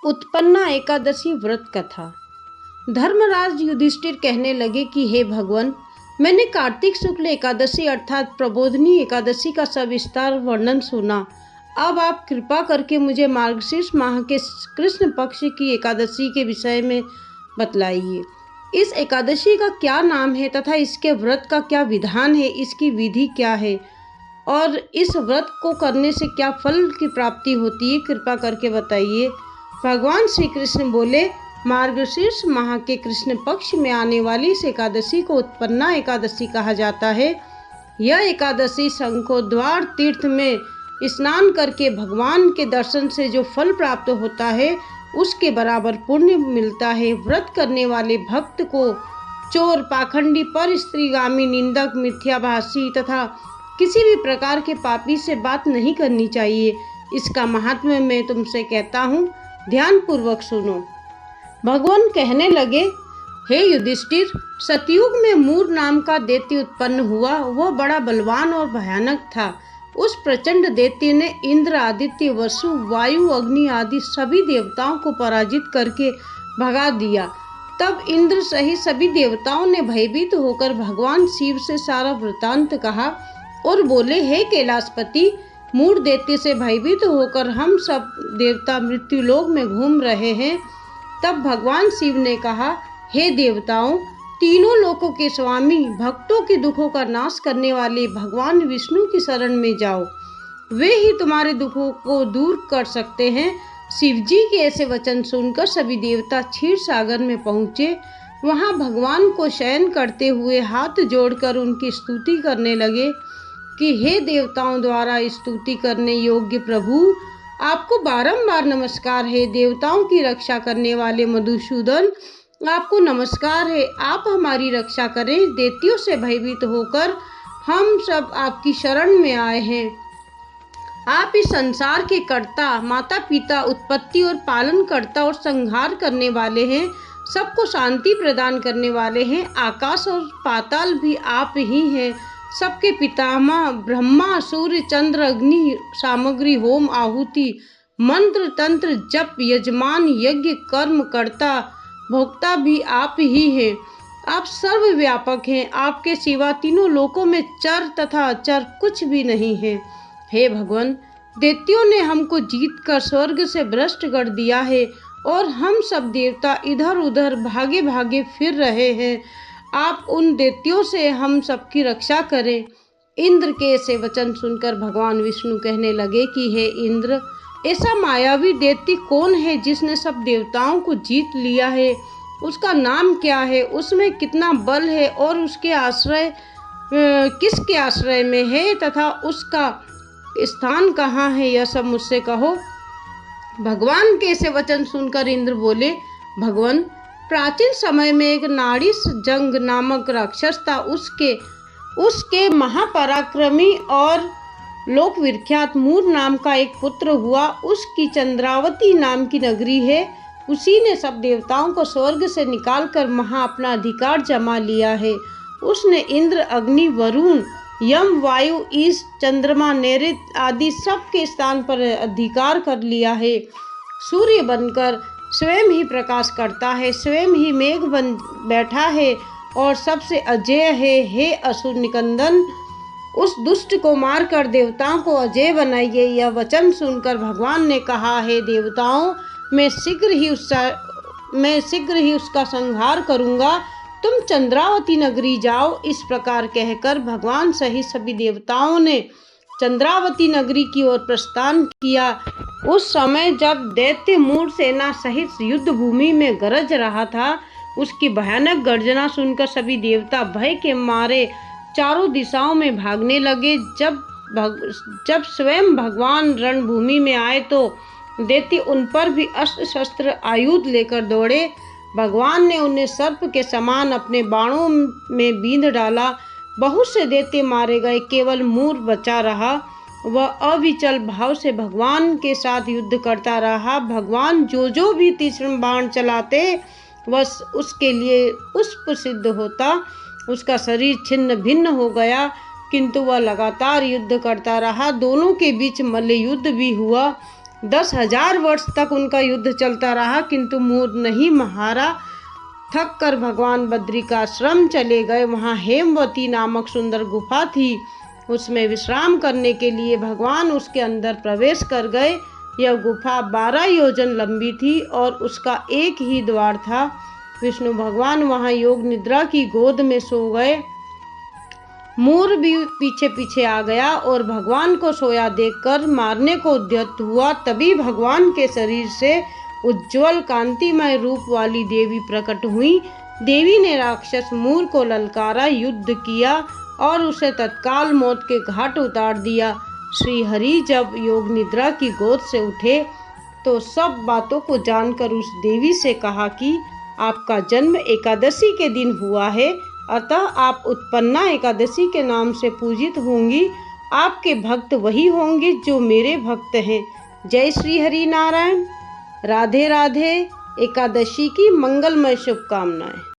उत्पन्ना एकादशी व्रत कथा। धर्मराज युधिष्ठिर कहने लगे कि हे भगवान, मैंने कार्तिक शुक्ल एकादशी अर्थात प्रबोधिनी एकादशी का सविस्तार वर्णन सुना। अब आप कृपा करके मुझे मार्गशीर्ष माह के कृष्ण पक्ष की एकादशी के विषय में बतलाइए। इस एकादशी का क्या नाम है तथा इसके व्रत का क्या विधान है, इसकी विधि क्या है और इस व्रत को करने से क्या फल की प्राप्ति होती है, कृपा करके बताइए। भगवान श्री कृष्ण बोले, मार्गशीर्ष माह के कृष्ण पक्ष में आने वाली इस एकादशी को उत्पन्ना एकादशी कहा जाता है। यह एकादशी शंखोद्वार तीर्थ में स्नान करके भगवान के दर्शन से जो फल प्राप्त होता है उसके बराबर पुण्य मिलता है। व्रत करने वाले भक्त को चोर, पाखंडी, पर स्त्रीगामी, निंदक, मिथ्याभाषी तथा किसी भी प्रकार के पापी से बात नहीं करनी चाहिए। इसका महात्म्य मैं तुमसे कहता हूँ, ध्यान पूर्वक सुनो। भगवान कहने लगे, हे युधिष्ठिर, सतयुग में मूर नाम का दैत्य उत्पन्न हुआ। वह बड़ा बलवान और भयानक था। उस प्रचंड दैत्य ने इंद्र, आदित्य, वसु, वायु, अग्नि आदि सभी देवताओं को पराजित करके भगा दिया। तब इंद्र सहित सभी देवताओं ने भयभीत होकर भगवान शिव से सारा वृतांत कहा और बोले, हे कैलाशपति, मूढ़ दैत्य से भयभीत होकर हम सब देवता मृत्युलोक में घूम रहे हैं। तब भगवान शिव ने कहा, हे देवताओं, तीनों लोकों के स्वामी, भक्तों के दुखों का नाश करने वाले भगवान विष्णु की शरण में जाओ। वे ही तुम्हारे दुखों को दूर कर सकते हैं। शिव जी के ऐसे वचन सुनकर सभी देवता क्षीर सागर में पहुँचे। वहाँ भगवान को शयन करते हुए हाथ जोड़कर उनकी स्तुति करने लगे कि हे देवताओं द्वारा स्तुति करने योग्य प्रभु, आपको बारंबार नमस्कार है। देवताओं की रक्षा करने वाले मधुसूदन, आपको नमस्कार है। आप हमारी रक्षा करें। दैत्यों से भयभीत होकर हम सब आपकी शरण में आए हैं। आप इस संसार के कर्ता, माता पिता, उत्पत्ति और पालन करता और संहार करने वाले हैं। सबको शांति प्रदान करने वाले हैं। आकाश और पाताल भी आप ही हैं। सबके पितामह ब्रह्मा, सूर्य, चंद्र, अग्नि, सामग्री, होम, आहुति, मंत्र, तंत्र, जप, यजमान, यज्ञ, कर्म, कर्ता, भोक्ता भी आप ही हैं। आप सर्वव्यापक हैं। आपके सिवा तीनों लोकों में चर तथा अचर कुछ भी नहीं है। हे भगवान, दैत्यों ने हमको जीतकर स्वर्ग से भ्रष्ट कर दिया है और हम सब देवता इधर उधर भागे भागे फिर रहे हैं। आप उन दैत्यों से हम सबकी रक्षा करें। इंद्र के ऐसे वचन सुनकर भगवान विष्णु कहने लगे कि हे इंद्र, ऐसा मायावी दैत्य कौन है जिसने सब देवताओं को जीत लिया है? उसका नाम क्या है? उसमें कितना बल है और उसके आश्रय किसके आश्रय में है तथा उसका स्थान कहाँ है? यह सब मुझसे कहो। भगवान के ऐसे वचन सुनकर इंद्र बोले, भगवान, प्राचीन समय में एक नाड़ीस जंग नामक राक्षस था। उसके महापराक्रमी और लोक विख्यात मूर नाम का एक पुत्र हुआ। उसकी चंद्रावती नाम की नगरी है। उसी ने सब देवताओं को स्वर्ग से निकालकर वहाँ अपना अधिकार जमा लिया है। उसने इंद्र, अग्नि, वरुण, यम, वायु, ईश, चंद्रमा, नैऋत्य आदि सबके स्थान पर अधिकार कर लिया है। सूर्य बनकर स्वयं ही प्रकाश करता है, स्वयं ही मेघ बन बैठा है और सबसे अजेय है। हे असुर निकंदन, उस दुष्ट को मारकर देवताओं को अजेय बनाइए। यह वचन सुनकर भगवान ने कहा, हे देवताओं, मैं शीघ्र ही उसका संहार करूंगा। तुम चंद्रावती नगरी जाओ। इस प्रकार कहकर भगवान सहित सभी देवताओं ने चंद्रावती नगरी की ओर प्रस्थान किया। उस समय जब दैत्य मूर सेना सहित युद्ध भूमि में गरज रहा था, उसकी भयानक गर्जना सुनकर सभी देवता भय के मारे चारों दिशाओं में भागने लगे। जब स्वयं भगवान रणभूमि में आए तो दैत्य उन पर भी अस्त्र शस्त्र आयुध लेकर दौड़े। भगवान ने उन्हें सर्प के समान अपने बाणों में बींध डाला। बहुत से दैत्य मारे गए, केवल मूर बचा रहा। वह अविचल भाव से भगवान के साथ युद्ध करता रहा। भगवान जो भी तीक्ष्ण बाण चलाते बस उसके लिए पुष्प सिद्ध होता। उसका शरीर छिन्न भिन्न हो गया, किंतु वह लगातार युद्ध करता रहा। दोनों के बीच मल्ल युद्ध भी हुआ। 10,000 वर्ष तक उनका युद्ध चलता रहा, किंतु मूर नहीं हारा। थक कर भगवान बद्रिकाश्रम चले गए। वहाँ हेमवती नामक सुंदर गुफा थी। उसमें विश्राम करने के लिए भगवान उसके अंदर प्रवेश कर गए। यह गुफा 12 योजन लंबी थी और उसका एक ही द्वार था। विष्णु भगवान वहाँ योग निद्रा की गोद में सो गए। मूर भी पीछे पीछे आ गया और भगवान को सोया देखकर मारने को उद्यत हुआ। तभी भगवान के शरीर से उज्ज्वल कांतिमय रूप वाली देवी प्रकट हुई। देवी ने राक्षस मूर को ललकारा, युद्ध किया और उसे तत्काल मौत के घाट उतार दिया। श्री हरि जब योग निद्रा की गोद से उठे तो सब बातों को जानकर उस देवी से कहा कि आपका जन्म एकादशी के दिन हुआ है, अतः आप उत्पन्ना एकादशी के नाम से पूजित होंगी। आपके भक्त वही होंगे जो मेरे भक्त हैं। जय श्री हरि नारायण। राधे राधे। एकादशी की मंगलमय शुभकामनाएं।